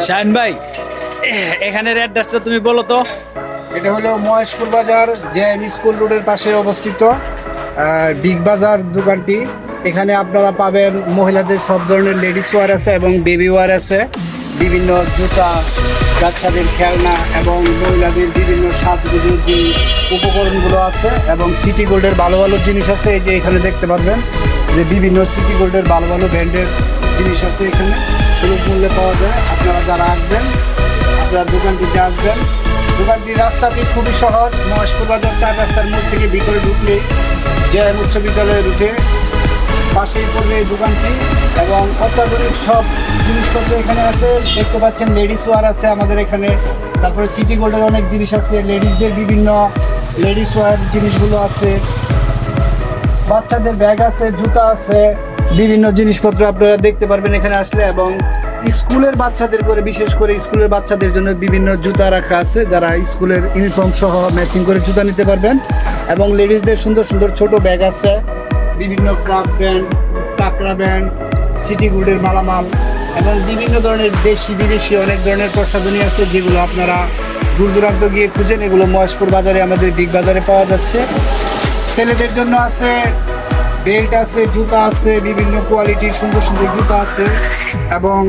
শাহিন ভাই, এখানের অ্যাড্রেসটা তুমি বলো তো। এটা হলো মহেশপুর বাজার জেএম স্কুল রোডের পাশে অবস্থিত বিগ বাজার দোকানটি। এখানে আপনারা পাবেন মহিলাদের সব ধরনের লেডিস ওয়্যার আছে এবং বেবি ওয়্যার আছে, বিভিন্ন জুতা, বাচ্চাদের খেলনা এবং মহিলাদের বিভিন্ন সাজগোজের যে উপকরণগুলো আছে এবং সিটি গোল্ডের ভালো ভালো জিনিস আছে। এই যে এখানে দেখতে পারবেন যে বিভিন্ন সিটি গোল্ডের ভালো ভালো ব্র্যান্ডের জিনিস আছে, এখানে সুলভ মূল্যে পাওয়া যায়। আপনারা যারা আসবেন আপনারা দোকানটিতে আসবেন। দোকানটির রাস্তাটি খুবই সহজ, মহেশপুর বাজার 4 রাস্তার মোড় থেকে ভিতরে ঢুকলেই জেএম উচ্চ বিদ্যালয়ের উঠে পাশেই পড়বে এই দোকানটি এবং অত্যাধুনিক সব জিনিসপত্র এখানে আছে। দেখতে পাচ্ছেন লেডিস ওয়্যার আছে আমাদের এখানে, তারপরে সিটি গোল্ডের অনেক জিনিস আছে, লেডিসদের বিভিন্ন লেডিস ওয়্যার জিনিসগুলো আছে, বাচ্চাদের ব্যাগ আছে, জুতা আছে, বিভিন্ন জিনিসপত্র আপনারা দেখতে পারবেন এখানে আসলে। এবং স্কুলের বাচ্চাদের করে, বিশেষ করে স্কুলের বাচ্চাদের জন্য বিভিন্ন জুতা রাখা আছে, যারা স্কুলের ইউনিফর্ম সহ ম্যাচিং করে জুতা নিতে পারবেন। এবং লেডিসদের সুন্দর সুন্দর ছোট ব্যাগ আছে, বিভিন্ন ক্রাফট ব্যান্ড, টাকরা ব্যান্ড, সিটি গোল্ডের মালামাল এবং বিভিন্ন ধরনের দেশি বিদেশি অনেক ধরনের প্রসাধনী আছে, যেগুলো আপনারা দূর দূরান্ত গিয়ে খুঁজেন। এগুলো মহেশপুর বাজারে, আমাদের বিগ বাজারে পাওয়া যাচ্ছে। ছেলেদের জন্য আছে বেল্ট আছে, জুতা আছে, বিভিন্ন কোয়ালিটির সুন্দর সুন্দর জুতা আছে এবং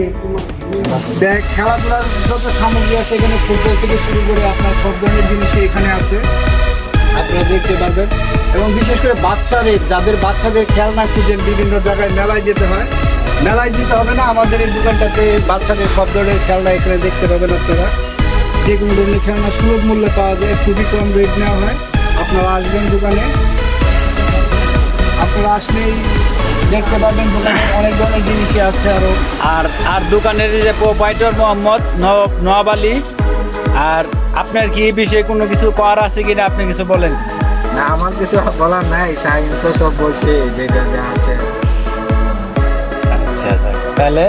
ব্যাগ, খেলাধুলার যত সামগ্রী আছে এখানে, ফুটবল থেকে শুরু করে আপনার সব ধরনের জিনিসই এখানে আছে, আপনারা দেখতে পারবেন। এবং বিশেষ করে যাদের বাচ্চাদের খেলনা খুঁজেন, বিভিন্ন জায়গায় মেলায় যেতে হয়, মেলায় যেতে হবে না, আমাদের এই দোকানটাতে বাচ্চাদের সব ধরনের খেলনা এখানে দেখতে পাবেন। আপনারা যে কোনো ধরনের খেলনা সুলভ মূল্যে পাওয়া যায়, খুবই কম রেট নেওয়া হয়। আপনারা আসবেন দোকানে, আপনারা আসলেই দেখতে পাবেন দোকানে অনেক ধরনের জিনিসই আছে আরও। আর দোকানের যে প্রোপাইটর মোহাম্মদ নওয়াব আলী, আর আপনার কি এই বিষয়ে কোনো কিছু করার আছে কিনা, আপনি কিছু বলেন। না, আমার কিছু বলার নাই, শাহিন তো সব বলছে যেটা যা আছে। আচ্ছা, তাহলে